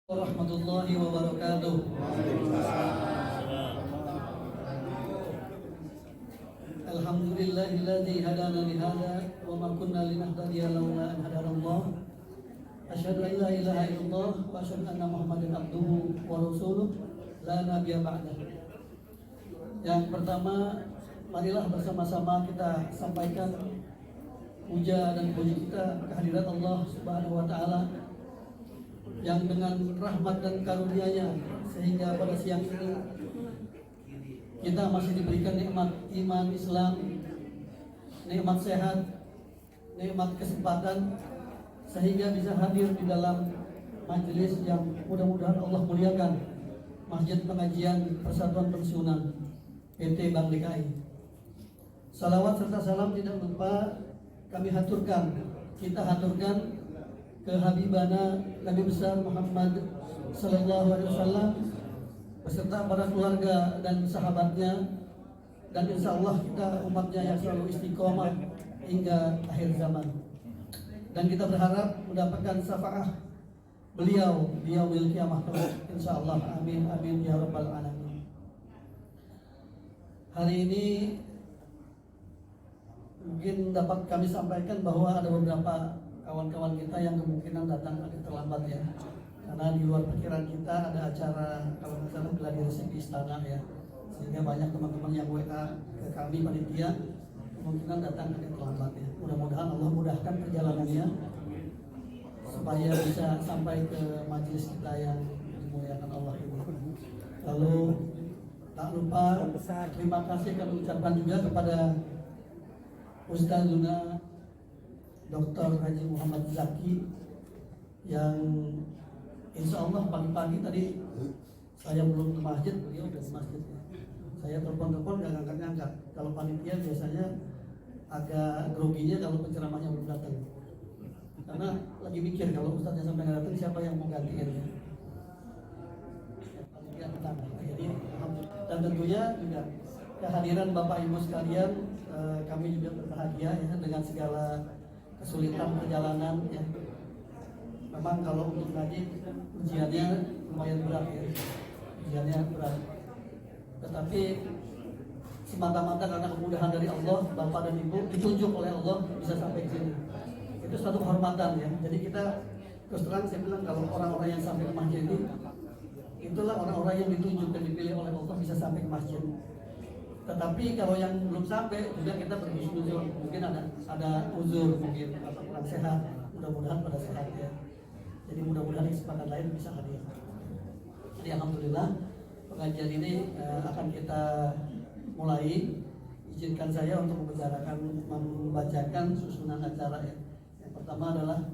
Warahmatullahi wabarakatuh. Alhamdulillahilladzi hadana li hadza wa ma kunna linahtadiya laula an hadanallah. Asyhadu an la ilaha illallah wa asyhadu anna Muhammadan abduhu wa rasuluh la nabiyya ba'dah. Yang pertama, marilah bersama-sama kita sampaikan puja dan puji kita kehadirat Allah Subhanahu wa taala yang dengan rahmat dan karunia-Nya sehingga pada siang ini kita masih diberikan nikmat iman Islam, nikmat sehat, nikmat kesempatan sehingga bisa hadir di dalam majelis yang mudah-mudahan Allah muliakan, Masjid Pengajian Persatuan Pensiunan PT Bank DKI. Salawat serta salam tidak lupa kita haturkan ke Habibana Nabi besar Muhammad sallallahu alaihi wasallam beserta para keluarga dan sahabatnya, dan insya Allah kita umatnya yang selalu istiqomah hingga akhir zaman, dan kita berharap mendapatkan syafaat beliau di yaumil qiyamah insya Allah. Amin amin ya rabbal alamin. Hari ini mungkin dapat kami sampaikan bahwa ada beberapa kawan-kawan kita yang kemungkinan datang agak terlambat ya, karena di luar perkiraan kita ada acara kalau nggak salah gladi resep di istana ya, sehingga banyak teman-teman yang WA ke kami panitia kemungkinan datang agak terlambat ya. Mudah-mudahan Allah mudahkan perjalanannya supaya bisa sampai ke majelis kita yang dimuliakan Allah ini. Lalu tak lupa terima kasih kami ucapkan juga kepada Ustazuna Dr. Haji Muhammad Zaki yang insya Allah pagi-pagi tadi saya belum ke masjid, beliau udah ke masjid ya. Saya telepon-telepon gak ngangkat-ngangkat. Kalau panitia biasanya agak groginya kalau penceramahnya belum datang, karena lagi mikir kalau ustaznya sampai nggak datang siapa yang mau gantiin ya. Panitia datang. Jadi dan tentunya juga kehadiran Bapak Ibu sekalian, kami juga berbahagia ya dengan segala kesulitan perjalanan ya. Memang kalau untuk ngaji ujiannya lumayan berat ya, ujiannya berat. Tetapi semata-mata karena kemudahan dari Allah, Bapak dan Ibu ditunjuk oleh Allah bisa sampai ke sini. Itu suatu kehormatan ya. Jadi kita terus terang saya bilang kalau orang-orang yang sampai ke masjid ini itulah orang-orang yang ditunjuk dan dipilih oleh Allah bisa sampai ke masjid. Tetapi kalau yang belum sampai juga kita beruzur, mungkin ada uzur, mungkin atau kurang sehat. Mudah-mudahan pada sehat ya. Jadi mudah-mudahan kesempatan lain bisa hadir. Jadi alhamdulillah pengajian ini akan kita mulai. Izinkan saya untuk membacakan susunan acara ya. Yang pertama adalah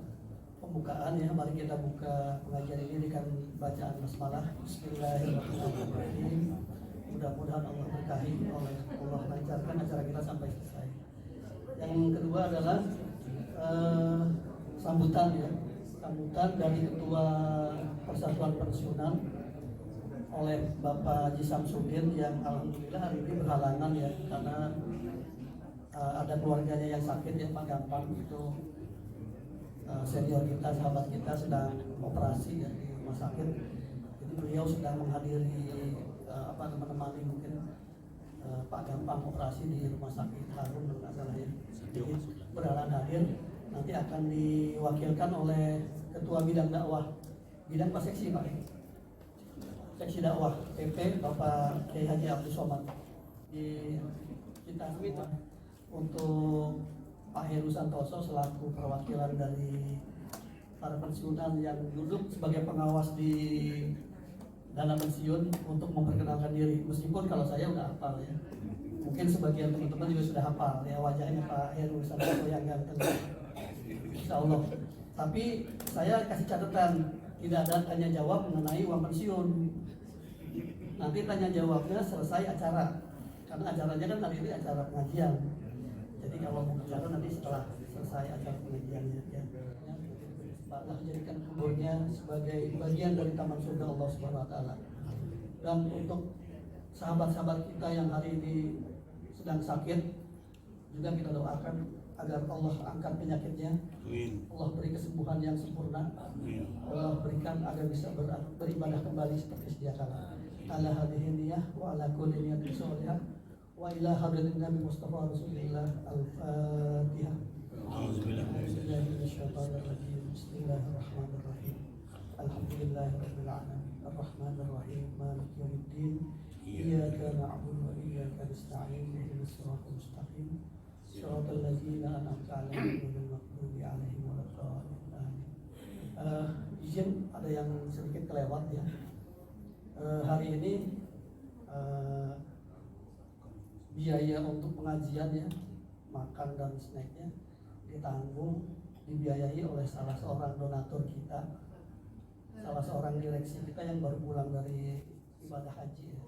pembukaan ya. Mari kita buka pengajian ini dengan bacaan basmalah. Bismillahirrahmanirrahim. Mudah-mudahan Allah berkahi oleh Allah lancarkan acara kita sampai selesai. Yang kedua adalah sambutan ya, sambutan dari Ketua Persatuan Pensiunan oleh Bapak Haji Samsudin yang alhamdulillah hari ini berhalangan ya, karena ada keluarganya yang sakit ya, Pak Gampang itu senior kita, sahabat kita sedang operasi ya di rumah sakit. Jadi beliau sedang menghadiri menemani mungkin Pak Gampang operasi di rumah sakit Harun nggak salah ya. Jadi berhalangan hadir, nanti akan diwakilkan oleh Ketua Bidang Dakwah, bidang Pak Seksi Pak, Seksi Dakwah PP Bapak Kiai Haji Abdul Somad. Kita minta untuk Pak Heru Santoso selaku perwakilan dari para pensiunan yang duduk sebagai pengawas di dana pensiun untuk memperkenalkan diri, meskipun kalau saya udah hafal ya, mungkin sebagian teman-teman juga sudah hafal ya wajahnya Pak Heru Santoso yang ganteng insya Allah. Tapi saya kasih catatan, tidak ada tanya jawab mengenai uang pensiun. Nanti tanya jawabnya selesai acara, karena acaranya kan hari ini acara pengajian. Jadi kalau mau bicara nanti setelah selesai acara pengajiannya ya. Allah jadikan kuburnya sebagai bagian dari taman surga Allah Subhanahu wa taala. Dan untuk sahabat-sahabat kita yang hari ini sedang sakit juga kita doakan agar Allah angkat penyakitnya. Allah beri kesembuhan yang sempurna. Allah berikan agar bisa beribadah kembali seperti sedia kala. Ala hadhihi niyyah wa ala kulli niyatin sholihah wa ila hadratin Nabi Mustafa Rasulillah al-Fatihah. A'udzubillahi minasyaitonir rajim. Bismillahirrahmanirrahim. Alhamdulillahirabbil alamin. Arrahmanir rahim. Maliki yaumiddin. Iyyaka na'budu wa iyyaka nasta'in. Ihdinas siratal mustaqim. Shiratal ladzina an'amta 'alaihim ghairil maghdubi 'alaihim waladdallin. Izin ada yang sedikit kelewat ya. Hari ini biaya untuk pengajiannya, makan dan snacknya ditanggung, dibiayai oleh salah seorang donatur kita, salah seorang direksi kita yang baru pulang dari ibadah haji ya.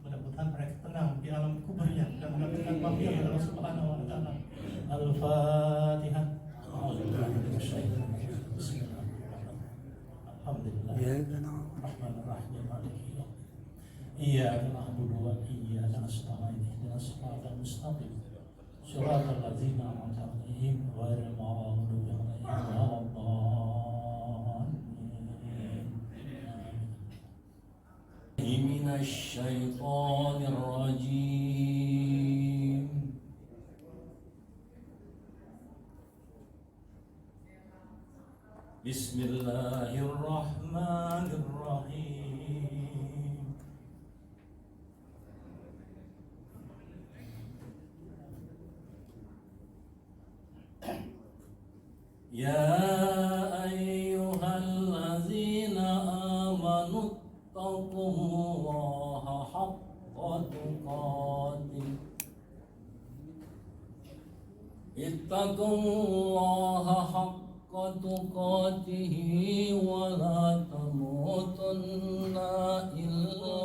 Mudah-mudahan mereka tenang di alam kuburnya dan mendapatkan maghfirah Allah Subhanahu wa taala. Al-Fatihah. Alhamdulillah. Rahmanir-Rahim. Maliki yaumiddin. Iyyaka na'budu wa iyyaka nasta'in. Ihdinas siratal mustaqim. Shiratal ladzina an'amta 'alaihim ghairil maghdubi 'alaihim waladdallin. Minasy syaithanir rajim. Bismillahirrahmanirrahim. Ya ayyuhallazina amanu taqullaha haqqa tuqatih. Ittaqullaha haqqa tuqatih wa la tamutunna illa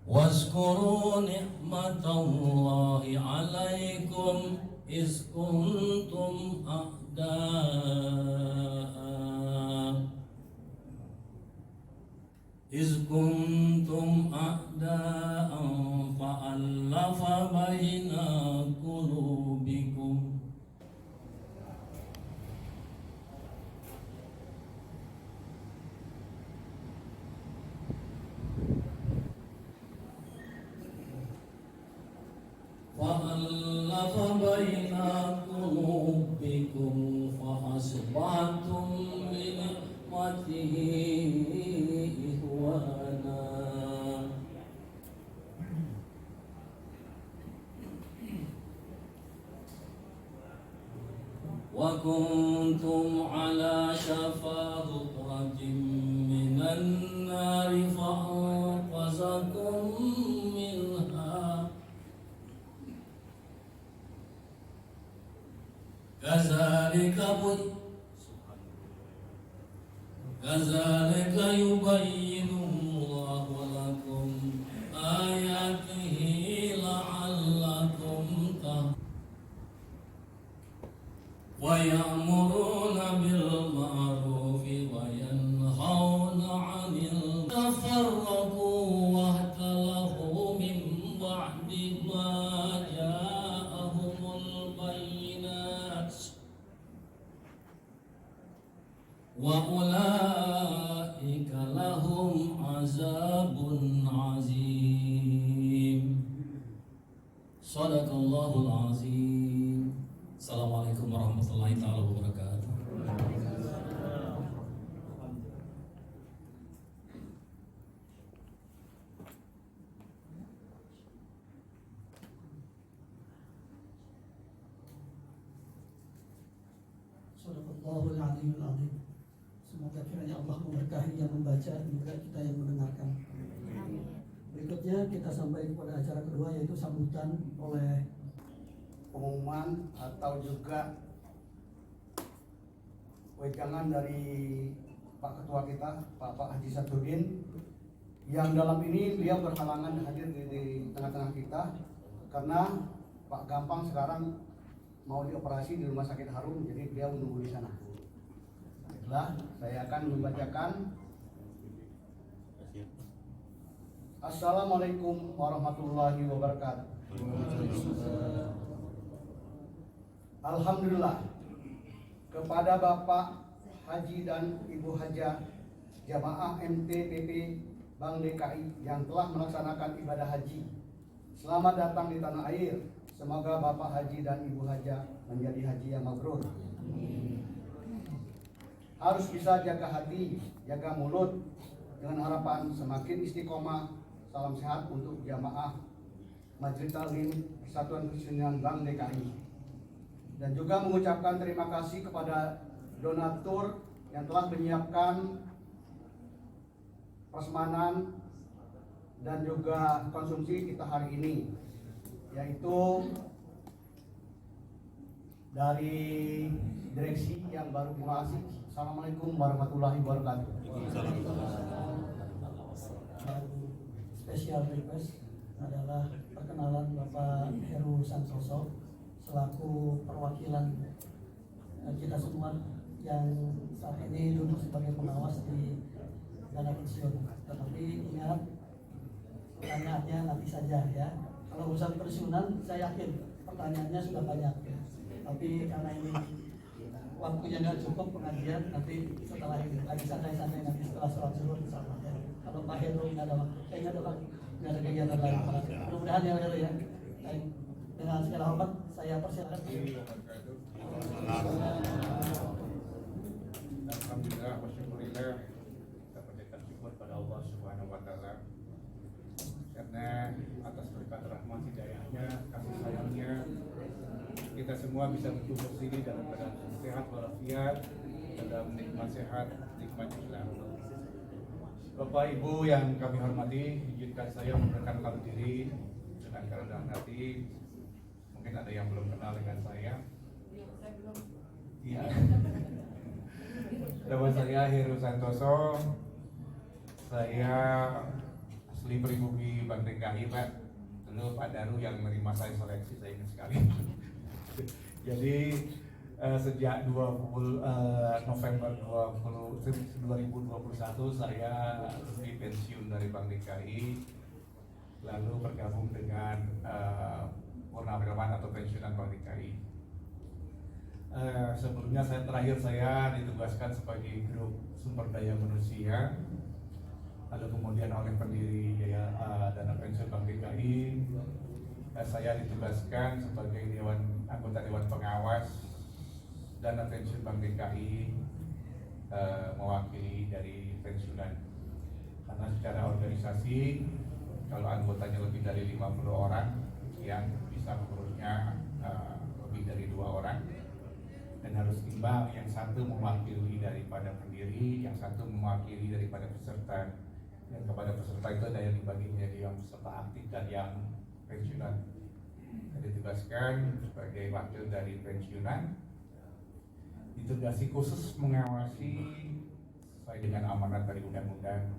wazkuru ni'matallahi 'alaikum iz kuntum a'da'an fa'allafa baina qulubikum fa'asbahtum bi ni'matihi ikhwana. Wa kuntum ala shafa hutratin minan nari fa'anqazakum minha. Kazalika yubayyinullahu lakum ayatihi la'allakum tahtadun. Wa ya'muruna bil ma'rufi wa yanhauna 'anil tafarraqu wa ihtalahu min ba'di ma ja'ahumul bayyinat. Wa ulaika lahum azabun azim. Sadaqallahul azim. Assalamualaikum warahmatullahi taala wabarakatuh. Sadaqallahul azimul azim. Semoga kiranya Allah memberkahi yang membaca dan juga kita yang mendengarkan. Berikutnya kita sampai kepada acara kedua, yaitu sambutan oleh pengumuman atau juga wejangan dari Pak Ketua kita, Pak Haji Samsudin, yang dalam ini beliau berhalangan hadir di tengah-tengah kita karena Pak Gampang sekarang mau dioperasi di Rumah Sakit Harum, jadi beliau menunggu di sana. Baiklah, saya akan membacakan. Assalamualaikum warahmatullahi wabarakatuh. Alhamdulillah kepada Bapak Haji dan Ibu Haja Jamaah MTPP Bank DKI yang telah melaksanakan ibadah haji. Selamat datang di tanah air. Semoga Bapak Haji dan Ibu Haja menjadi haji yang mabrur. Harus bisa jaga hati, jaga mulut, dengan harapan semakin istiqomah. Salam sehat untuk jamaah Majelis Taklim Persatuan Kesenian Bank DKI. Dan juga mengucapkan terima kasih kepada donatur yang telah menyiapkan prasmanan dan juga konsumsi kita hari ini, yaitu dari direksi yang baru dimulai. Assalamualaikum warahmatullahi wabarakatuh. Special request adalah perkenalan Bapak Heru Santoso selaku perwakilan kita semua yang saat ini duduk sebagai pengawas di dana pensiun. Tetapi ingat, pertanyaannya nanti saja ya. Kalau urusan pensiunan saya yakin pertanyaannya sudah banyak ya. Tapi karena ini waktunya nggak cukup pengajian, nanti setelah ini lagi santai-santai nanti setelah sholat zuhur insyaallah ya. Kalau Pak Heru nggak ada, kayaknya nggak ada kegiatan lain. Mudah-mudahan ya Heru ya. Baik. Dengan segala hormat saya persilakan. Alhamdulillah wa syukurillah, kita panjatkan syukur pada Allah Subhanahu wa taala karena atas berkat rahmat hidayahnya, kasih sayangnya kita semua bisa berkumpul sini dalam keadaan sehat walafiat, dalam nikmat sehat, nikmat Islam. Bapak Ibu yang kami hormati, izinkan saya memperkenalkan diri dengan kerendahan hati. Mungkin ada yang belum kenal dengan saya. Iya. Nama saya Heru Santoso. Saya asli pribumi Bank DKI, Pak. Dulu Pak Daru yang menerima saya seleksi, saya ingat sekali. Jadi sejak November 2021 saya resmi pensiun dari Bank DKI, lalu bergabung dengan Purnawirawan atau pensiunan Bank DKI. Sebelumnya terakhir saya ditugaskan sebagai grup sumber daya manusia, lalu kemudian oleh pendiri dana pensiun Bank DKI saya ditugaskan sebagai anggota Dewan Pengawas dana pensiun Bank DKI, mewakili dari pensiunan. Karena secara organisasi kalau anggotanya lebih dari 50 orang yang bisa mengurusnya lebih dari 2 orang dan harus imbang, yang satu mewakili daripada pendiri, yang satu mewakili daripada peserta, dan kepada peserta itu ada yang dibagi menjadi yang peserta aktif dan yang pensiunan. Saya ditugaskan sebagai wakil dari pensiunan, ditugasi khusus mengawasi sesuai dengan amanat dari Undang-Undang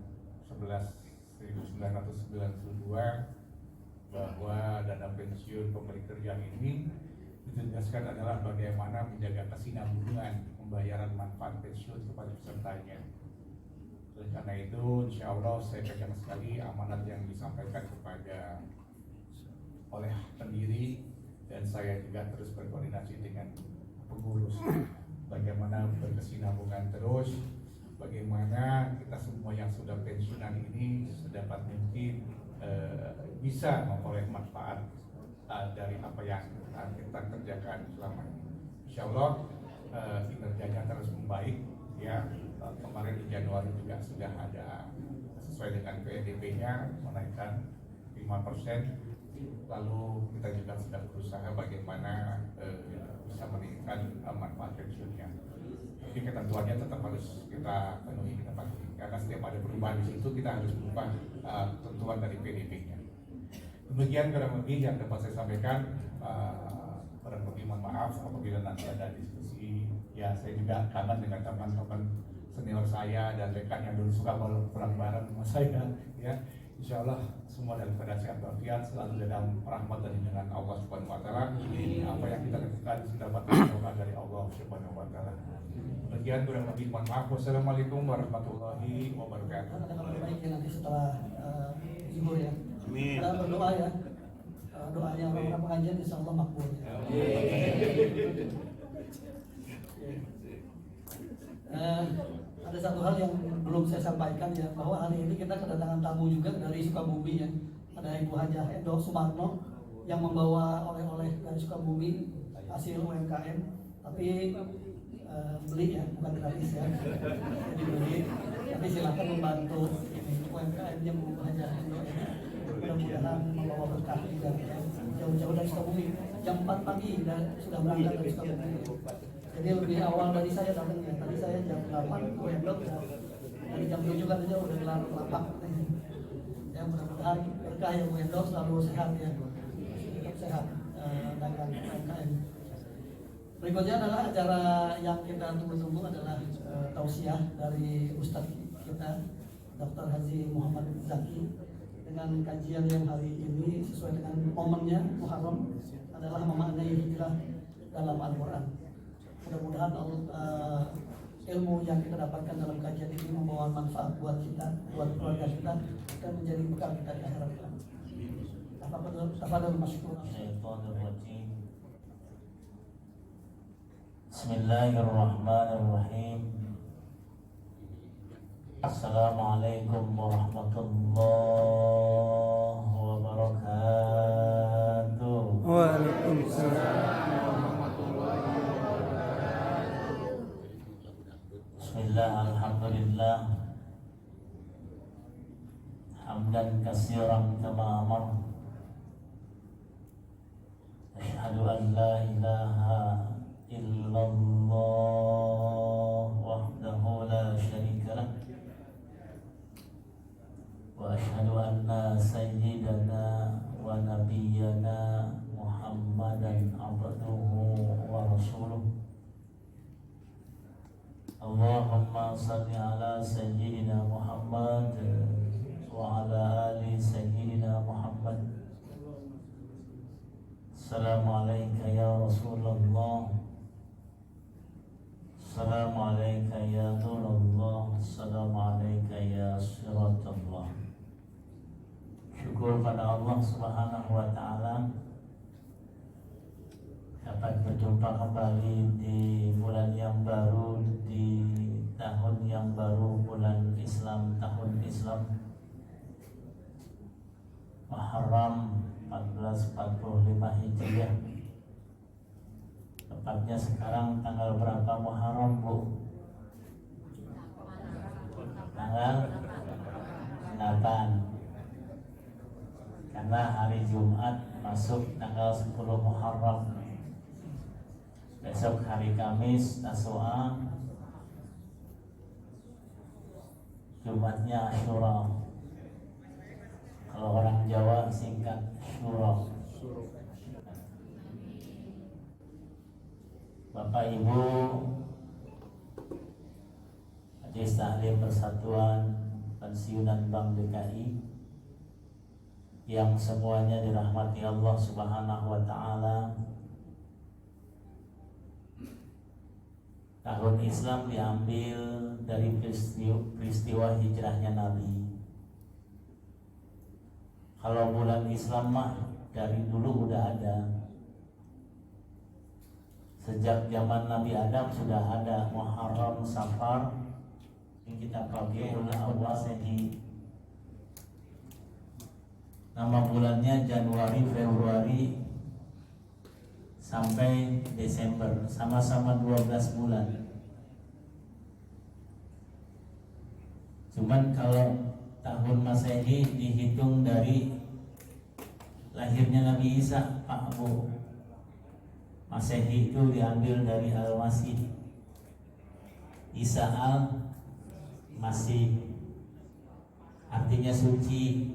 1992 bahwa dana pensiun pemberi kerja ini ditegaskan adalah bagaimana menjaga kesinambungan pembayaran manfaat pensiun kepada pesertanya. Oleh karena itu, insya Allah saya pegang sekali amanat yang disampaikan kepada oleh pendiri, dan saya juga terus berkoordinasi dengan pengurus bagaimana berkesinambungan terus, bagaimana kita semua yang sudah pensiunan ini sedapat mungkin bisa memperoleh manfaat dari apa yang kita kerjakan selama ini. Insya Allah kinerjanya terus membaik ya. Kemarin di Januari juga sudah ada sesuai dengan PDB-nya menaikkan 5%. Lalu kita juga sudah berusaha bagaimana bisa meningkatkan manfaat pensiunnya. Tapi ketentuannya tetap harus kita penuhi, kita patuhi. Karena setiap ada perubahan di situ kita harus berubah ketentuan dari PDB-nya. Demikian kurang lebih yang dapat saya sampaikan. Kurang lebih mohon maaf apabila nanti ada diskusi. Ya saya juga kangen dengan teman-teman senior saya dan rekan yang dulu suka pulang bareng sama saya. Ya, insya Allah semua dalam keadaan sehat walafiat, selalu dalam rahmat dan lindungan Allah Subhanahu Wa Taala. Apa yang kita lakukan sudah dapat berdoa dari Allah Subhanahu Wa Taala. Demikian kurang lebih mohon maaf. Wassalamualaikum warahmatullahi wabarakatuh. Ada kabar baik ya nanti setelah zuhur ya. Amin. Kita berdoa ya. Doanya orang-orang pengajian insya Allah makbul. Ada satu hal yang belum saya sampaikan ya, bahwa hari ini kita kedatangan tamu juga dari Sukabumi ya. Ada Ibu Hajah Endo Sumarno yang membawa oleh-oleh dari Sukabumi hasil UMKM, tapi beli ya, bukan gratis ya. Jadi beli, tapi silakan membantu UMKM-nya Bu Hajah Endo ya. Mudah-mudahan membawa berkah juga ya. Jauh-jauh dari Sukabumi, jam 4 pagi sudah berangkat dari Sukabumi. Jadi lebih awal dari saya datangnya. Tadi saya jam 8 Wendok ya. Dari jam 7 kan aja udah gelar lapak. Ya mudah-mudahan berkah ya Wendok selalu sehat ya. Tetap sehat dagang UMKM. Berikutnya adalah acara yang kita tunggu-tunggu adalah tausiah dari Ustadz kita Dr. Haji Muhammad Zaki dengan kajian yang hari ini sesuai dengan momennya Muharram adalah memaknai hijrah dalam Al-Quran. Mudah-mudahan ilmu yang kita dapatkan dalam kajian ini membawa manfaat buat kita, buat keluarga kita, dan menjadi bekal kita di akhirat kelak. Tafadhal masykur. Bismillahirrahmanirrahim. Assalamualaikum warahmatullahi wabarakatuh. Waalaikumsalam. Bismillah, alhamdulillah, hamdan katsiran kama amar. Asyhadu an la ilaha illallah wahdahu la syarika lah, wa asyhadu anna sayyidana wa nabiyyana Muhammadan abduhu wa rasuluh. Allahumma salli ala sayyidina Muhammad wa ala ali sayyidina Muhammad. Assalamualaikum ya Rasulullah. Assalamualaikum ya Nurullah. Assalamualaikum ya Siratullah. Syukur pada Allah Subhanahu wa Ta'ala dapat berjumpa kembali di bulan yang baru, di tahun yang baru, bulan Islam, tahun Islam Muharram 1445 Hijriah. Tepatnya sekarang tanggal berapa Muharram, Bu? Tanggal 8. Karena hari Jumat masuk tanggal 10 Muharram. Besok hari Kamis Tasu'a, Jumatnya Asyura. Kalau orang Jawa singkat Syuro. Bapak Ibu Majelis Taklim Persatuan Pensiunan Bank DKI yang semuanya dirahmati Allah Subhanahu wa Ta'ala. Tahun Islam diambil dari peristiwa hijrahnya Nabi. Kalau bulan Islam mah dari dulu udah ada. Sejak zaman Nabi Adam sudah ada Muharram, Safar, yang kita Rabiul Awwal. Nama bulannya Januari, Februari sampai Desember, sama-sama 12 bulan. Cuman kalau tahun Masehi dihitung dari lahirnya Nabi Isa, Pak Bu. Masehi itu diambil dari Al-Masih, Isa Al-Masih, artinya suci.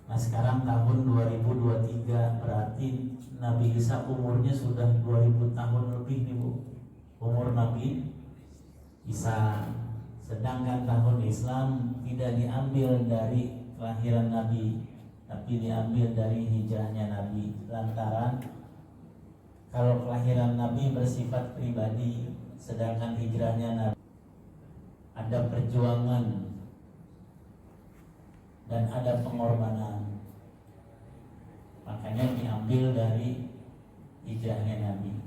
Nah sekarang tahun 2023, berarti Nabi Isa umurnya sudah 2000 tahun lebih nih Bu, umur Nabi Isa. Sedangkan tahun Islam tidak diambil dari kelahiran Nabi, tapi diambil dari hijrahnya Nabi. Lantaran kalau kelahiran Nabi bersifat pribadi, sedangkan hijrahnya Nabi ada perjuangan dan ada pengorbanan, makanya diambil dari hijrahnya Nabi,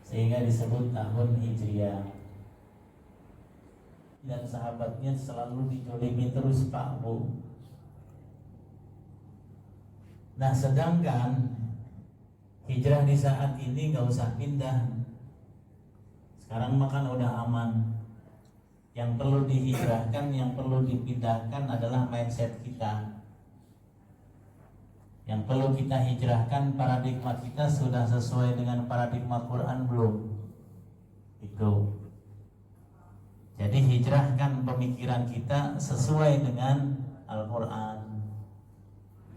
sehingga disebut tahun Hijriah. Dan sahabatnya selalu dicolimin terus Pak Bu. Nah sedangkan hijrah di saat ini nggak usah pindah. Sekarang makan udah aman. Yang perlu dihijrahkan, yang perlu dipindahkan adalah mindset kita. Yang perlu kita hijrahkan, paradigma kita sudah sesuai dengan paradigma Quran belum? Itu. Jadi hijrahkan pemikiran kita sesuai dengan Al-Quran.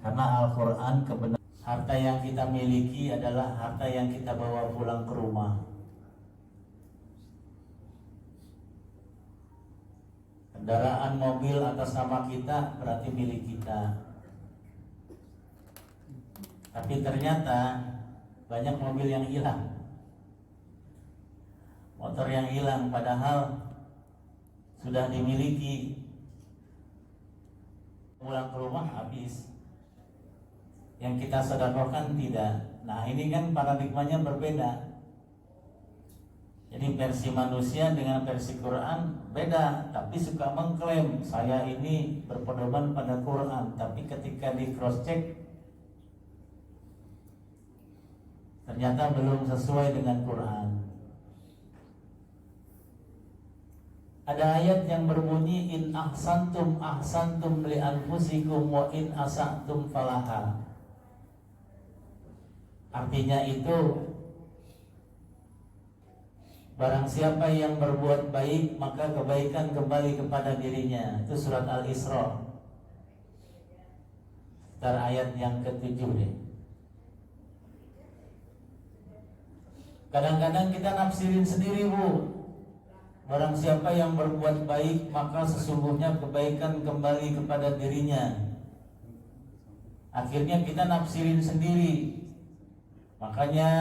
Karena Al-Quran kebenaran. Harta yang kita miliki adalah harta yang kita bawa pulang ke rumah. Kendaraan mobil atas nama kita berarti milik kita. Tapi ternyata banyak mobil yang hilang, motor yang hilang, padahal sudah dimiliki. Pulang ke rumah habis, yang kita sedekahkan tidak. Nah ini kan paradigmanya berbeda. Jadi versi manusia dengan versi Quran beda, tapi suka mengklaim saya ini berpedoman pada Quran, tapi ketika di cross check ternyata belum sesuai dengan Quran. Ada ayat yang berbunyi in ahsantum ahsantum li anfusikum wa in asatum falaha. Artinya itu barang siapa yang berbuat baik maka kebaikan kembali kepada dirinya. Itu surat Al-Isra. Sekitar ayat yang ke-7 deh. Kadang-kadang kita nafsirin sendiri Bu. Barang siapa yang berbuat baik maka sesungguhnya kebaikan kembali kepada dirinya. Akhirnya kita nafsirin sendiri. Makanya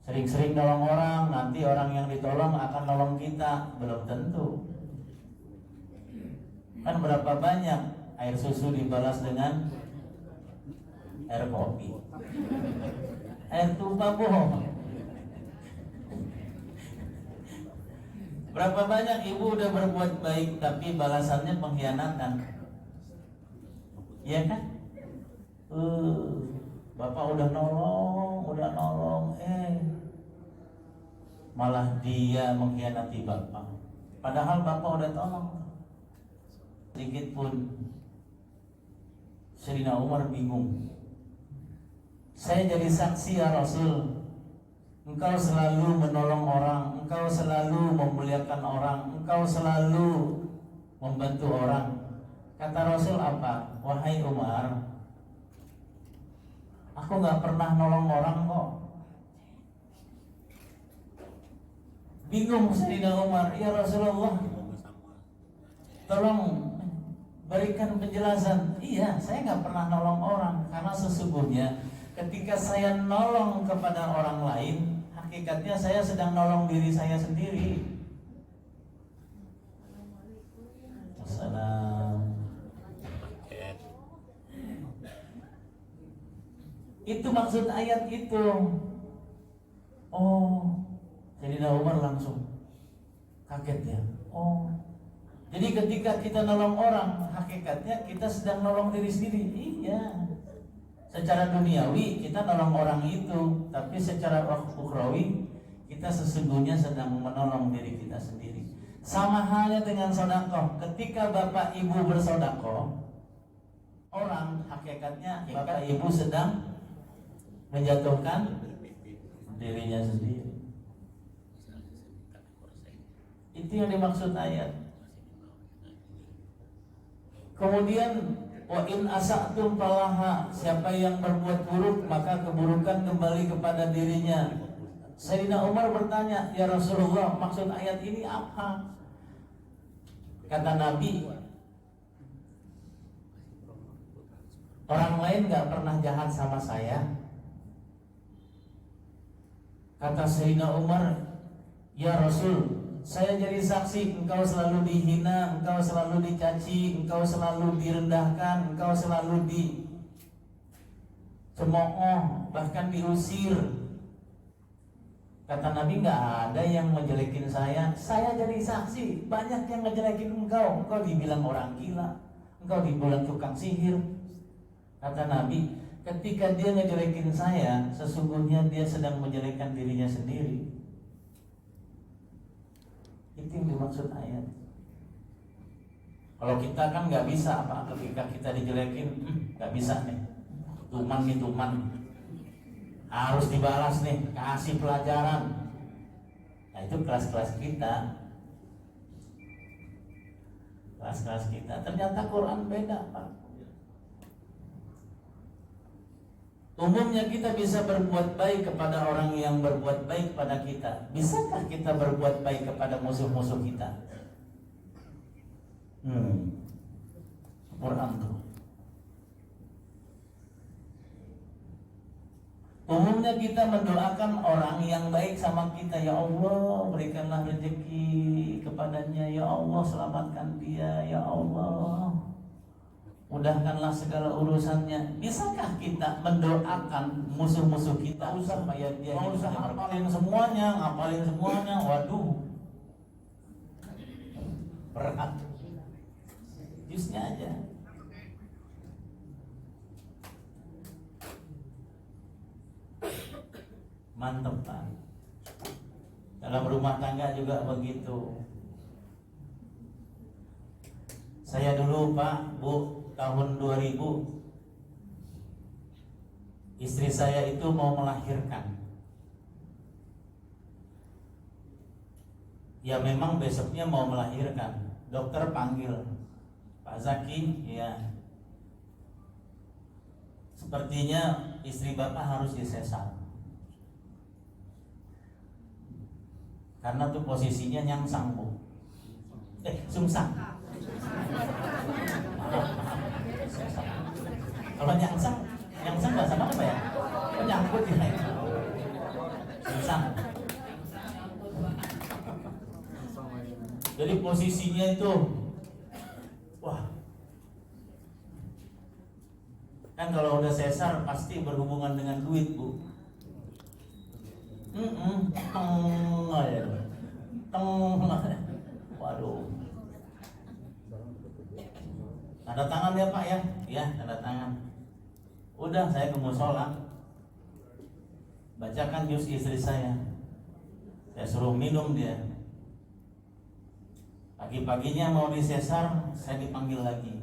sering-sering nolong orang, nanti orang yang ditolong akan nolong kita. Belum tentu. Kan berapa banyak air susu dibalas dengan air kopi, air tumpah bohong. Berapa banyak ibu udah berbuat baik tapi balasannya pengkhianatan, iya kan? Bapak udah nolong, malah dia mengkhianati bapak. Padahal bapak udah tolong. Sedikit pun Sayyidina Umar bingung. Saya jadi saksi ya Rasul, Engkau selalu menolong orang, Engkau selalu memuliakan orang, Engkau selalu membantu orang. Kata Rasul apa? Wahai Umar, aku gak pernah nolong orang kok. Bingung Sayyidina Umar, ya Rasulullah, tolong berikan penjelasan. Iya, saya gak pernah nolong orang, karena sesungguhnya ketika saya nolong kepada orang lain, hakikatnya saya sedang nolong diri saya sendiri. Assalam. Itu maksud ayat itu. Oh, Sayyidina Umar langsung kaget ya. Oh, jadi ketika kita nolong orang, hakikatnya kita sedang nolong diri sendiri. Iya. Secara duniawi kita nolong orang itu, tapi secara ukhrawi kita sesungguhnya sedang menolong diri kita sendiri. Sama halnya dengan sedekah. Ketika bapak ibu bersedekah, orang hakikatnya bapak ibu sedang menjatuhkan dirinya sendiri. Itu yang dimaksud ayat. Kemudian Wa in asa'tum falaha, siapa yang berbuat buruk maka keburukan kembali kepada dirinya. Sayyidina Umar bertanya, ya Rasulullah, maksud ayat ini apa? Kata Nabi, orang lain gak pernah jahat sama saya. Kata Sayyidina Umar, ya Rasul, saya jadi saksi engkau selalu dihina, engkau selalu dicaci, engkau selalu direndahkan, engkau selalu dicemooh, bahkan diusir. Kata Nabi, nggak ada yang ngejelekin saya jadi saksi. Banyak yang ngejelekin engkau dibilang orang gila, engkau dibilang tukang sihir. Kata Nabi, ketika dia ngejelekin saya, sesungguhnya dia sedang menjelekkan dirinya sendiri. Itu yang dimaksud ayat. Kalau kita kan nggak bisa apa, ketika kita dijelekin, nggak bisa nih, tuman, harus dibalas nih, kasih pelajaran. Nah itu kelas-kelas kita. Ternyata Quran beda, Pak. Umumnya kita bisa berbuat baik kepada orang yang berbuat baik pada kita. Bisakah kita berbuat baik kepada musuh-musuh kita? Quran tuh. Umumnya kita mendoakan orang yang baik sama kita. Ya Allah, berikanlah rezeki kepadanya. Ya Allah, selamatkan dia. Ya Allah, mudahkanlah segala urusannya. Bisakah kita mendoakan musuh-musuh kita supaya dia ngapalin semuanya? Waduh, berat. Jusnya aja. Mantep, Pak. Dalam rumah tangga juga begitu. Saya dulu, Pak, Bu, tahun 2000 istri saya itu mau melahirkan. Ya memang besoknya mau melahirkan. Dokter panggil, Pak Zaki, ya sepertinya istri Bapak harus disesar. Karena tuh posisinya nyangsang, Bu. Sungsang. Kalau nyangsang bahasa mana, Pak ya? Oh, nyangkut ya. Sungsang. Jadi posisinya itu, wah. Kan kalau udah sesar pasti berhubungan dengan duit, Bu. Waduh. Tanda tangan ya, Pak ya? Ya, tanda tangan. Udah, saya ke musola. Bacakan juz istri saya. Saya suruh minum dia. Pagi-paginya mau disesar, saya dipanggil lagi.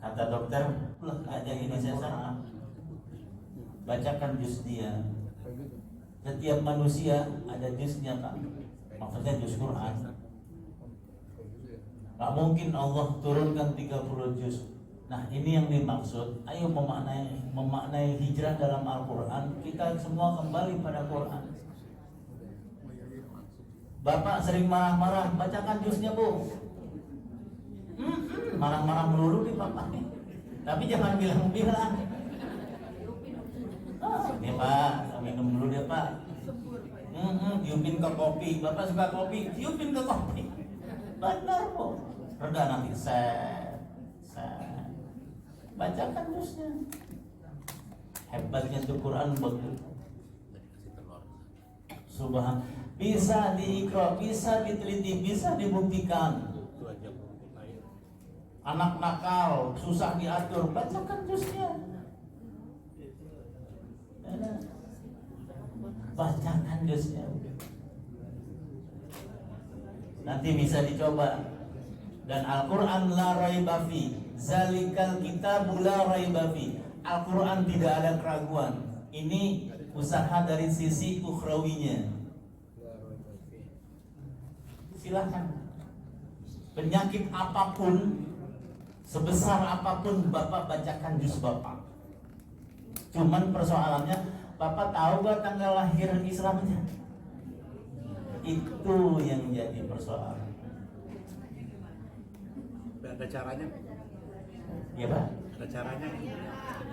Kata dokter, "Lah, aja ini sesar." Bacakan juz dia. Setiap manusia ada juznya, Pak. Maksudnya juz Quran. Gak mungkin Allah turunkan 30 juz. Nah, ini yang dimaksud. Ayo memaknai hijrah dalam Al-Quran. Kita semua kembali pada Quran. Bapak sering marah-marah, bacakan juznya, Bu. Marah-marah melulu nih Bapak nih. Tapi jangan bilang-bilang. Ini Pak, minum dulu deh Pak. Tiupin ke kopi. Bapak suka kopi, tiupin ke kopi. Benar kok. Reda nanti set. Bacakan juznya. Hebatnya tuh Quran bagus. Subhan. Bisa diikra, bisa diteliti, bisa dibuktikan. Anak nakal, susah diatur, bacakan juznya. Bacakan juznya. Nanti bisa dicoba. Dan Al-Quran la raiba fi, zalikal kitabul la raiba fi. Al-Quran tidak ada keraguan. Ini usaha dari sisi ukhrawinya. Silahkan. Penyakit apapun Sebesar apapun Bapak bacakan juz Bapak. Cuman persoalannya, Bapak tahu gak tanggal lahir Islamnya? Itu yang jadi persoalan. Ada caranya? Ya Pak? Ada caranya?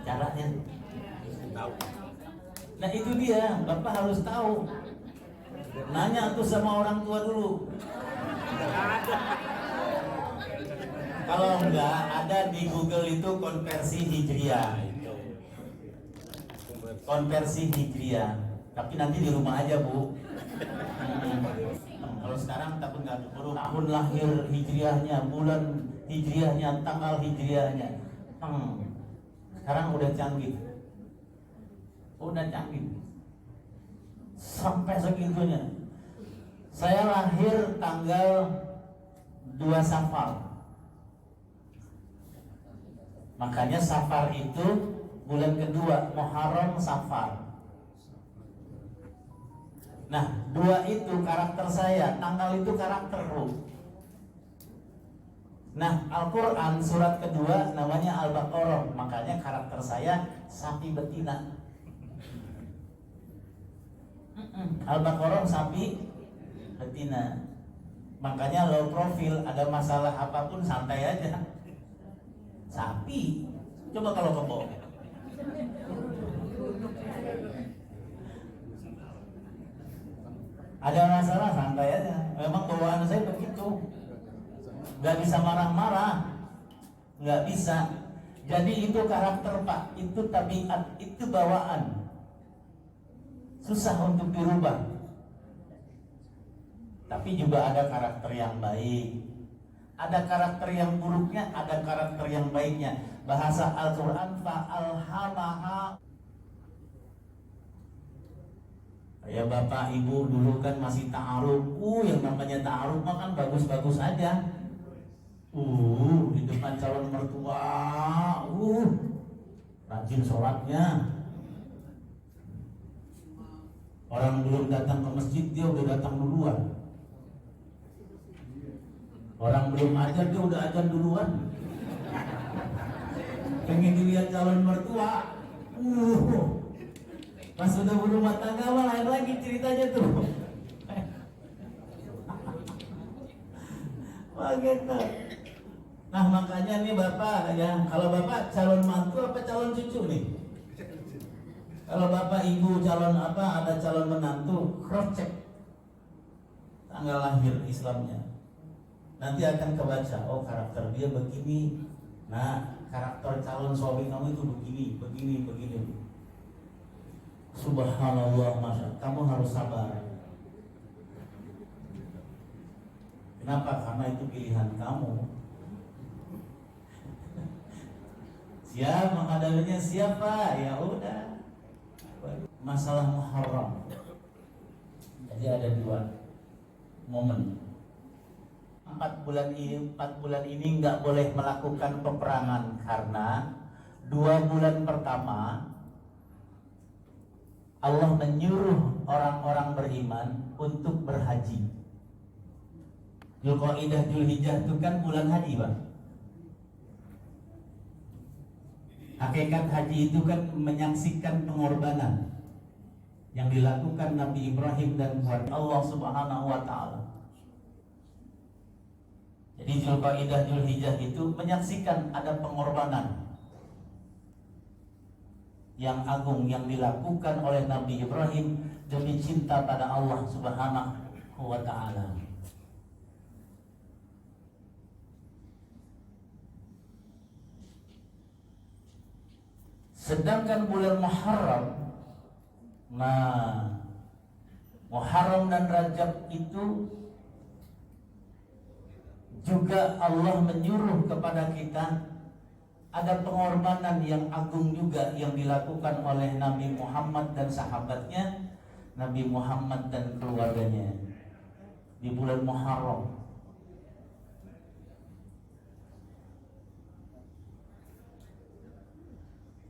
Caranya. Tahu. Nah itu dia, Bapak harus tahu. Nanya tuh sama orang tua dulu. Kalau enggak, ada di Google itu konversi Hijriah. Konversi Hijriah. Tapi nanti di rumah aja Bu. Kalau sekarang takut nggak perlu tahun lahir Hijriahnya, bulan Hijriahnya, tanggal Hijriahnya. Sekarang udah canggih. Udah canggih. Sampai segitunya. Saya lahir tanggal 2 Safar. Makanya Safar itu bulan kedua, Muharram Safar. Nah, 2 itu karakter saya, tanggal itu karakter ruh. Nah, Al-Quran surat kedua namanya Al-Baqarah. Makanya karakter saya sapi betina. Al-Baqarah sapi betina. Makanya low profil, ada masalah apapun santai aja. Sapi, coba kalau kebo. Ada masalah santai aja. Memang bawaan saya begitu. Gak bisa marah-marah, gak bisa. Jadi itu karakter Pak, itu tabiat, itu bawaan. Susah untuk dirubah. Tapi juga ada karakter yang baik, ada karakter yang buruknya, ada karakter yang baiknya. Bahasa Al-Quran fa'alhamaha. Ya Bapak Ibu dulu kan masih ta'aruf. Yang namanya ta'aruf mah kan bagus-bagus aja. Di depan calon mertua, rajin sholatnya. Orang belum datang ke masjid dia udah datang duluan. Orang belum ajar dia udah ajar duluan. Pengen dilihat calon mertua. Pas udah berumah tangga mah lain lagi ceritanya tuh. Wah gitu. Nah makanya nih Bapak ya, kalau Bapak calon mantu apa calon cucu nih? Kalau Bapak Ibu calon apa, ada calon menantu, cross check tanggal lahir Islamnya. Nanti akan kebaca, oh karakter dia begini. Nah karakter calon suami kamu itu begini. Subhanallah, Masya, kamu harus sabar. Kenapa? Karena itu pilihan kamu. Siap menghadapinya, siapa? Ya udah. Masalah Muharram. Jadi ada 2 momen. 4 bulan ini nggak boleh melakukan peperangan karena 2 bulan pertama Allah menyuruh orang-orang beriman untuk berhaji. Dzulqa'dah, Dzulhijjah itu kan bulan haji, Pak. Hakikat haji itu kan menyaksikan pengorbanan yang dilakukan Nabi Ibrahim dan Allah Subhanahu wa Ta'ala. Jadi Dzulqa'dah, Dzulhijjah itu menyaksikan ada pengorbanan yang agung yang dilakukan oleh Nabi Ibrahim demi cinta pada Allah Subhanahu wa Ta'ala. Sedangkan bulan Muharram, nah Muharram dan Rajab itu juga Allah menyuruh kepada kita ada pengorbanan yang agung juga yang dilakukan oleh Nabi Muhammad dan sahabatnya, Nabi Muhammad dan keluarganya di bulan Muharram.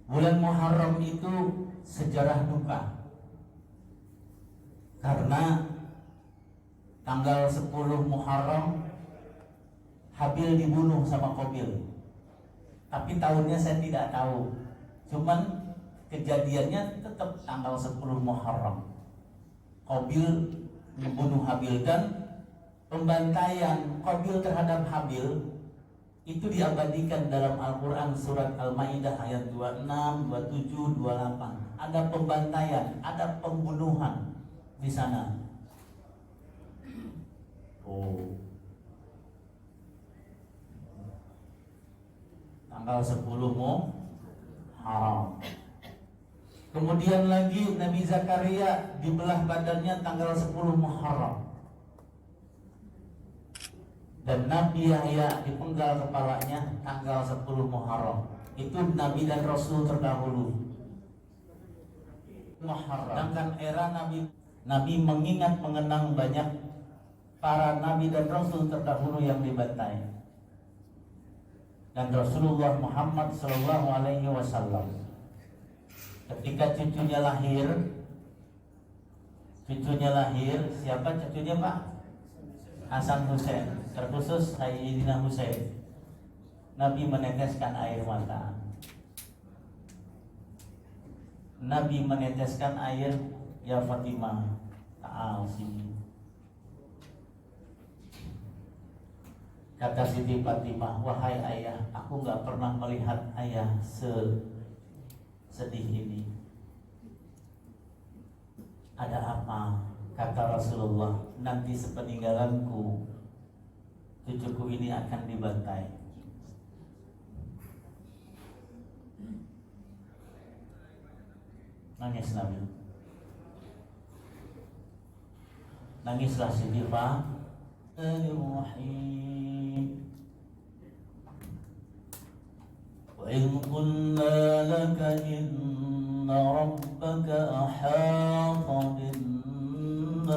Bulan Muharram itu sejarah duka karena tanggal 10 Muharram Habil dibunuh sama Qabil. tapi tahunnya saya tidak tahu. Cuman kejadiannya tetap tanggal 10 Muharram. Qabil membunuh Habil, dan pembantaian Qabil terhadap Habil itu diabadikan dalam Al-Quran surat Al-Ma'idah ayat 26, 27, 28. Ada pembantaian, ada pembunuhan di sana. Tanggal 10 Muharram. Kemudian lagi Nabi Zakaria dibelah badannya tanggal 10 Muharram. Dan Nabi Yahya dipenggal kepalanya tanggal 10 Muharram. Itu Nabi dan Rasul terdahulu. Muharram. Sedangkan era Nabi mengingat mengenang banyak para Nabi dan Rasul terdahulu yang dibantai. Dan Rasulullah Muhammad SAW ketika cucunya lahir, siapa cucunya Pak? Hasan Hussein, terkhusus Sayyidina Hussein. Nabi meneteskan air mata. Nabi meneteskan air, ya Fatimah, ta'al sini. Kata Siti Fatimah, wahai ayah, aku gak pernah melihat ayah sedih ini. Ada apa? Kata Rasulullah, nanti sepeninggalanku cucuku ini akan dibantai. Nangis Nabi. Nangislah Siti Fatimah. وإذ قلنا لك إن ربك أحاط بالناس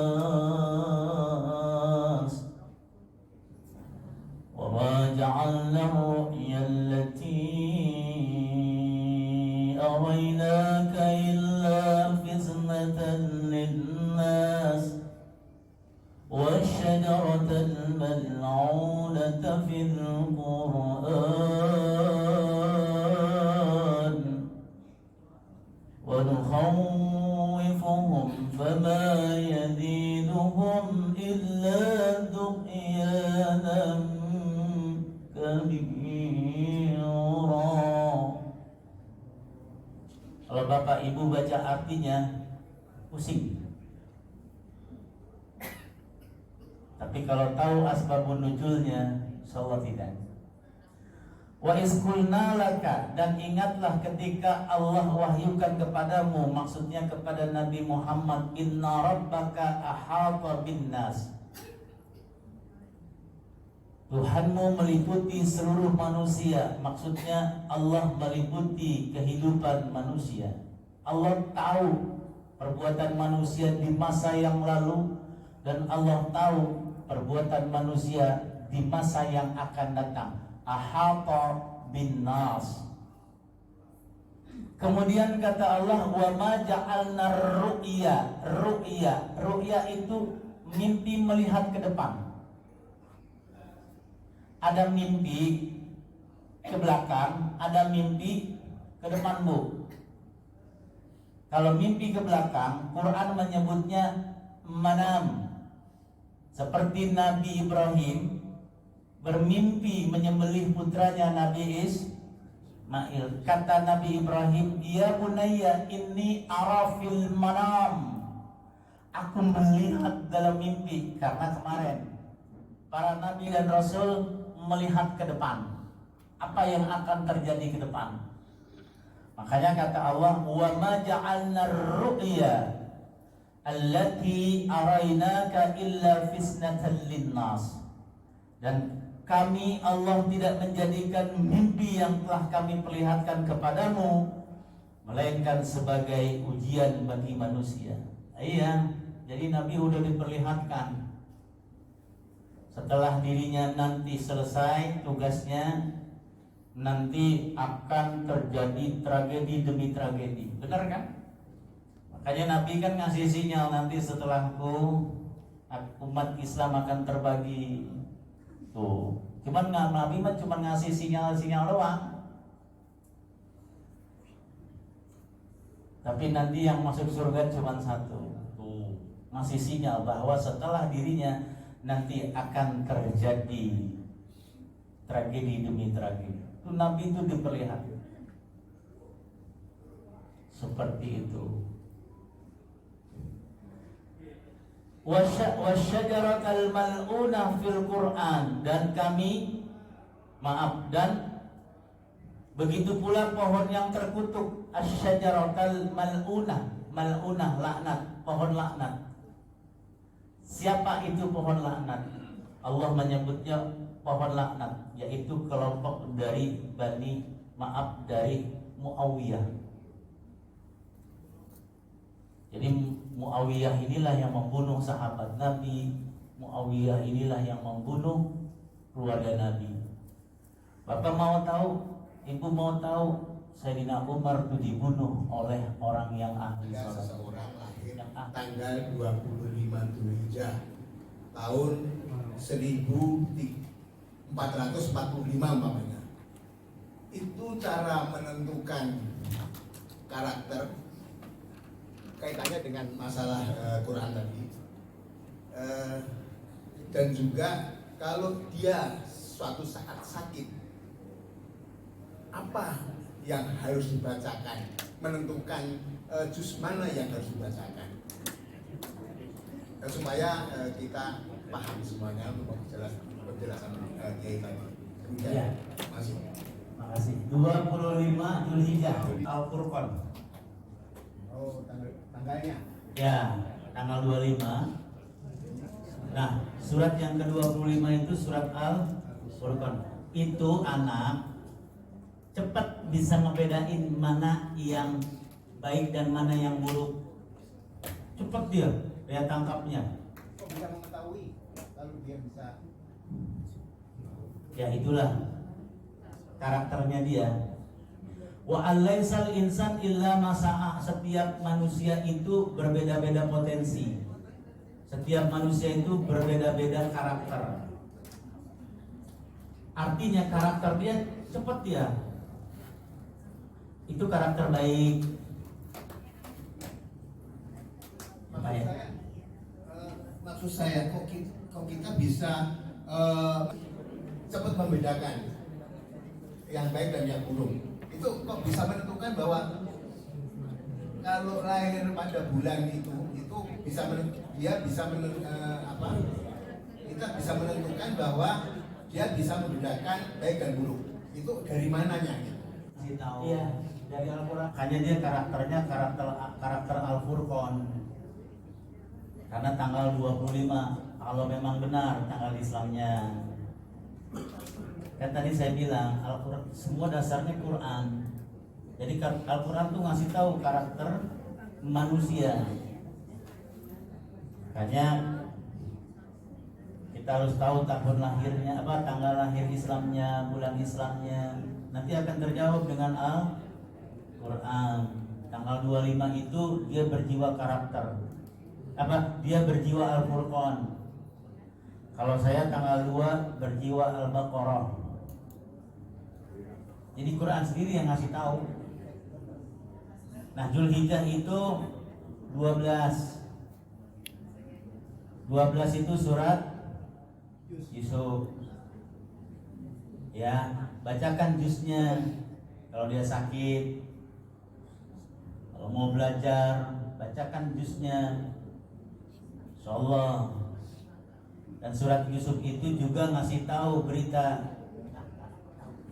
وما جعلنا الرؤيا التي أريناك إلا فتنة للناس والشجرة الملعونة في القرآن ونخوفهم فما يزيدهم إلا طغيانا كبيرا. Kalau Bapak Ibu baca artinya pusing. Tapi kalau tahu asbabun nuzulnya, insyaallah tidak. Wa isqulna laka, dan ingatlah ketika Allah wahyukan kepadamu, maksudnya kepada Nabi Muhammad, inna rabbaka ahata binnas. Tuhanmu meliputi seluruh manusia, maksudnya Allah meliputi kehidupan manusia. Allah tahu perbuatan manusia di masa yang lalu, dan Allah tahu perbuatan manusia di masa yang akan datang. Ahata bin nas. Kemudian kata Allah, wa ma ja'alna ru'ya itu mimpi melihat ke depan. Ada mimpi ke belakang, ada mimpi ke depan, Bu. Kalau mimpi ke belakang, Quran menyebutnya manam. Seperti Nabi Ibrahim bermimpi menyembelih putranya Nabi Ismail. Kata Nabi Ibrahim, ya bunayya inni ara fil manam. Aku melihat dalam mimpi. Karena kemarin para Nabi dan Rasul melihat ke depan, apa yang akan terjadi ke depan. Makanya kata Allah, wa ma ja'alna ar-ru'ya allati arainaka illa fisnatan linnas. Dan kami Allah tidak menjadikan mimpi yang telah kami perlihatkan kepadamu melainkan sebagai ujian bagi manusia. Iya, jadi Nabi sudah diperlihatkan. Setelah dirinya nanti selesai tugasnya, nanti akan terjadi tragedi demi tragedi. Benar kan? Makanya Nabi kan ngasih sinyal, nanti setelahku umat Islam akan terbagi. Tuh, cuman Nabi mah cuma ngasih sinyal-sinyal doang. Tapi nanti yang masuk surga cuma satu. Tuh, masih sinyal bahwa setelah dirinya nanti akan terjadi tragedi demi tragedi. Itu Nabi itu diperlihatkan seperti itu. Wasyajaratal mal'unah fil Quran, dan kami dan begitu pula pohon yang terkutuk, asyajaratal mal'unah laknat, pohon laknat. Siapa itu pohon laknat? Allah menyebutnya pohon laknat, yaitu kelompok dari dari Muawiyah. Jadi Muawiyah inilah yang membunuh sahabat Nabi, Muawiyah inilah yang membunuh keluarga Nabi. Bapak mau tahu, ibu mau tahu, Sayyidina Umar itu dibunuh oleh orang yang ahli Ada salat. seseorang lahir tanggal 25 Dzulhijjah tahun 1445 umpamanya. Itu cara menentukan karakter kaitannya dengan masalah Quran tadi. Dan juga kalau dia suatu saat sakit, apa yang harus dibacakan, menentukan juz mana yang harus dibacakan, supaya kita paham semuanya untuk penjelasan Kiai tadi. Ya. Masih. Makasih. 25 Dzulhijjah Al-Furqan. Oh, tanggalnya. Ya, tanggal 25. Nah, surat yang ke-25 itu surat Al-Furqan. Itu anak cepat bisa ngebedain mana yang baik dan mana yang buruk. Cepat dia tangkapnya. Kok bisa mengetahui kalau dia bisa? Ya itulah karakternya dia. Wa alaisal insan illa masa'a. Setiap manusia itu berbeda-beda potensi. Setiap manusia itu berbeda-beda karakter. Artinya karakter dia cepat dia. Itu karakter baik. Maksud saya kok kita bisa cepat membedakan yang baik dan yang buruk. Itu kok bisa menentukan bahwa kalau lahir pada bulan itu bisa kita bisa menentukan bahwa dia bisa membedakan baik dan buruk. Itu dari mananya gitu? Iya, dari Al-Quran. Hanya dia karakternya karakter Al-Furqan. Karena tanggal 25, kalau memang benar tanggal Islamnya. Kan tadi saya bilang Al-Quran semua dasarnya Quran. Jadi Al-Quran tuh ngasih tahu karakter manusia. Makanya kita harus tahu tahun lahirnya, tanggal lahir Islamnya, bulan Islamnya. Nanti akan terjawab dengan Al-Quran. Tanggal 25 itu dia berjiwa karakter. Dia berjiwa Al-Furqan. Kalau saya tanggal 2 berjiwa Al-Baqarah. Jadi Quran sendiri yang ngasih tahu. Nah, Dzulhijjah itu 12. 12 itu surat Yusuf. Ya, bacakan juznya kalau dia sakit. Kalau mau belajar, bacakan juznya. Insyaallah. Dan surat Yusuf itu juga ngasih tahu berita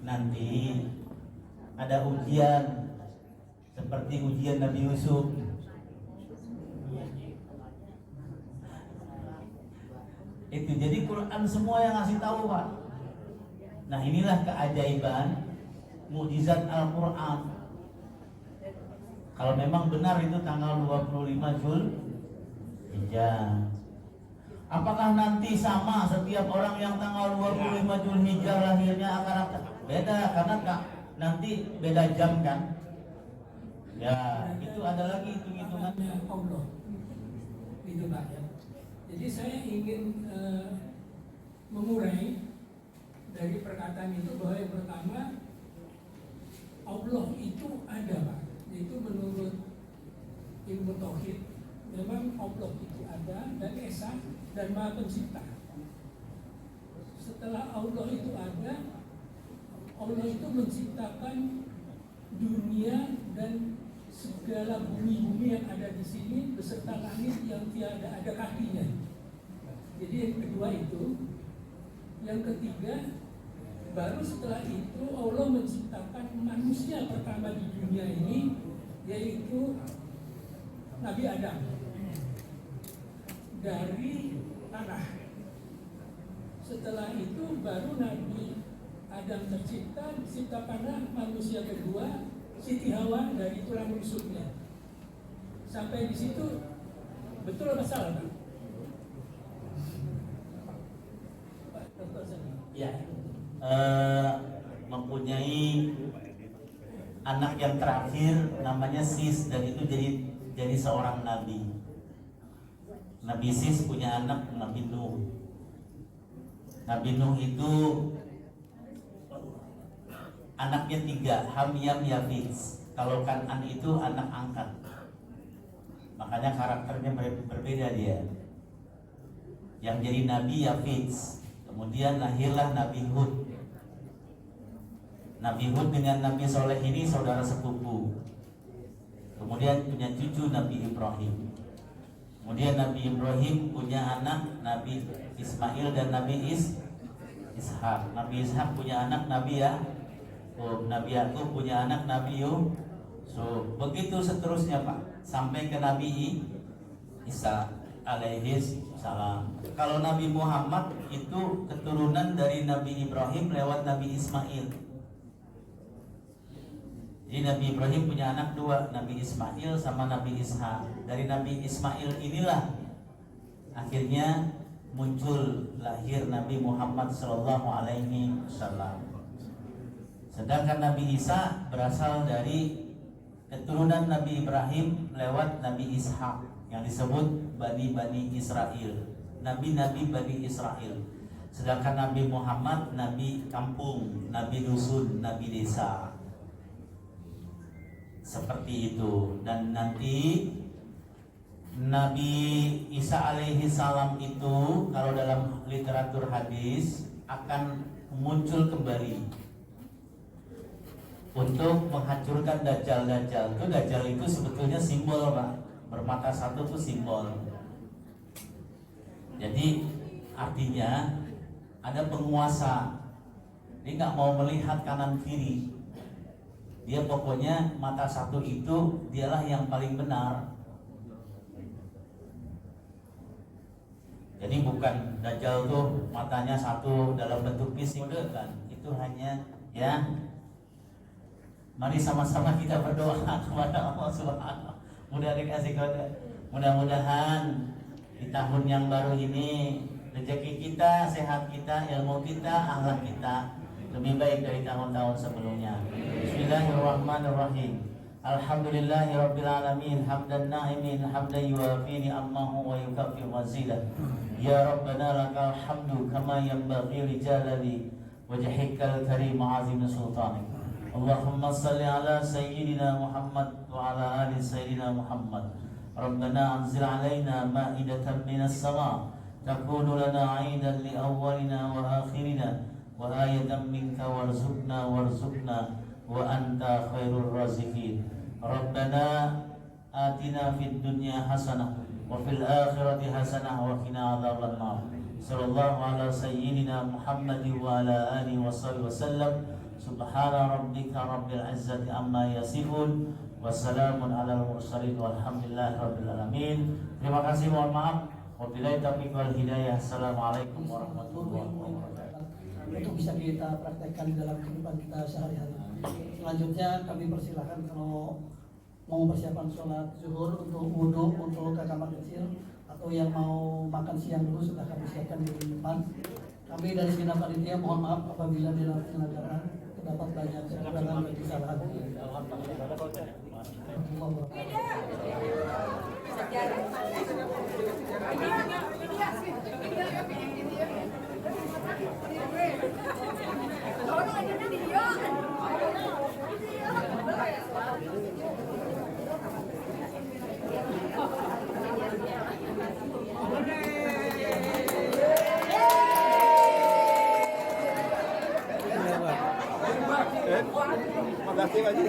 nanti ada ujian seperti ujian Nabi Yusuf. Itu jadi Quran semua yang ngasih tahu, Pak. Nah, inilah keajaiban mukjizat Al-Quran. Kalau memang benar itu tanggal 25 Dzulhijjah. Apakah nanti sama setiap orang yang tanggal 25 Dzulhijjah lahirnya akan beda? Karena nanti beda jam kan? Ya, itu ada lagi hitung-hitungannya. Allah, itu Pak ya. Jadi saya ingin mengurai dari perkataan itu bahwa yang pertama Allah itu ada Pak. Itu menurut ilmu tauhid, memang Allah itu ada dan esa dan Maha Pencipta. Setelah Allah itu ada, Allah itu menciptakan dunia dan segala bumi-bumi yang ada di sini beserta langit yang tiada ada kakinya. Jadi yang kedua itu, yang ketiga, baru setelah itu Allah menciptakan manusia pertama di dunia ini, yaitu Nabi Adam dari tanah. Setelah itu baru Nabi Adam tercipta, diciptakanlah manusia kedua, Siti Hawa dari tulang rusuknya. Sampai di situ betul apa salah, Pak? Pak Dr. Zani. Ya, mempunyai anak yang terakhir namanya Sis, dan itu jadi seorang nabi. Nabi Sis punya anak Nabi Nuh. Nabi Nuh itu anaknya 3, Ham, Yam, Yafis. Kalau Kan'an itu anak angkat, makanya karakternya berbeda dia. Yang jadi Nabi Yafis. Kemudian lahirlah Nabi Hud. Nabi Hud dengan Nabi Soleh ini saudara sepupu. Kemudian punya cucu Nabi Ibrahim. Kemudian Nabi Ibrahim punya anak Nabi Ismail dan Nabi Ishak. Nabi Ishak punya anak Nabi Yakub. Nabi Yakub punya anak Nabi Yusuf. Begitu seterusnya, Pak, sampai ke Nabi Isa alaihi salam. Kalau Nabi Muhammad itu keturunan dari Nabi Ibrahim lewat Nabi Ismail. Jadi Nabi Ibrahim punya anak 2, Nabi Ismail sama Nabi Ishak. Dari Nabi Ismail inilah akhirnya muncul lahir Nabi Muhammad Sallallahu Alaihi Wasallam. Sedangkan Nabi Isa berasal dari keturunan Nabi Ibrahim lewat Nabi Ishak yang disebut Bani Israel, Nabi-Nabi Bani Israel. Sedangkan Nabi Muhammad Nabi kampung, Nabi dusun, Nabi desa. Seperti itu. Dan nanti Nabi Isa alaihi salam itu kalau dalam literatur hadis akan muncul kembali untuk menghancurkan dajjal-dajjal. Dajjal itu sebetulnya simbol, Pak. Bermata satu itu simbol. Jadi artinya ada penguasa. Dia nggak mau melihat kanan kiri. Dia pokoknya mata satu itu dialah yang paling benar. Jadi bukan Dajjal tuh matanya satu dalam bentuk pisau kan. Itu hanya ya. Mari sama-sama kita berdoa kepada Allah Subhanahu. Mudah-mudahan di tahun yang baru ini rezeki kita, sehat kita, ilmu kita, akhlak kita lebih baik dari tahun-tahun sebelumnya. Bismillahirrahmanirrahim. Alhamdulillahirabbil alamin, hamdan na'imin, hamdan yuwafi ni'amahu wa yukaffi mazidah. Ya Rabbana lakal hamdu kama yanbaghi li jalali wajhikal karim azim sultanik. Allahumma salli ala sayyidina Muhammad wa ala ali sayyidina Muhammad. Rabbana anzil alaina ma'idatan minas sama' takunu lana 'aidan li awwalina wa akhirina wa ayatan minka warzuqna wa anta khairur raziqin. Rabbana atina fid dunya hasanah wa fil akhirati hasanah wa qina adzabannar. Sallallahu ala sayyidina Muhammad wa ala alihi wasallam. Subhana rabbika rabbil izzati amma yasifun wa salamun alal mursalin walhamdulillahi rabbil alamin. Terima kasih, mohon maaf. Wabillahi taufiq wal hidayah. Assalamualaikum warahmatullahi wabarakatuh. Itu bisa kita praktekkan dalam kehidupan kita sehari-hari. Selanjutnya kami persilahkan kalau mau persiapan sholat zuhur, untuk wudhu, untuk ke kamar kecil, atau yang mau makan siang dulu sudah kami siapkan di depan. Kami dari segenap panitia mohon maaf apabila di dalam penyelenggaraan terdapat banyak kekurangan dan kesalahan. Belum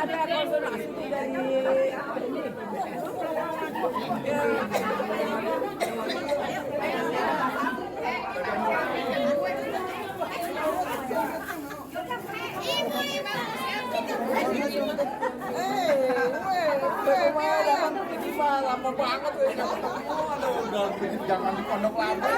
ada konfirmasi dari lama banget jangan di pondok lama.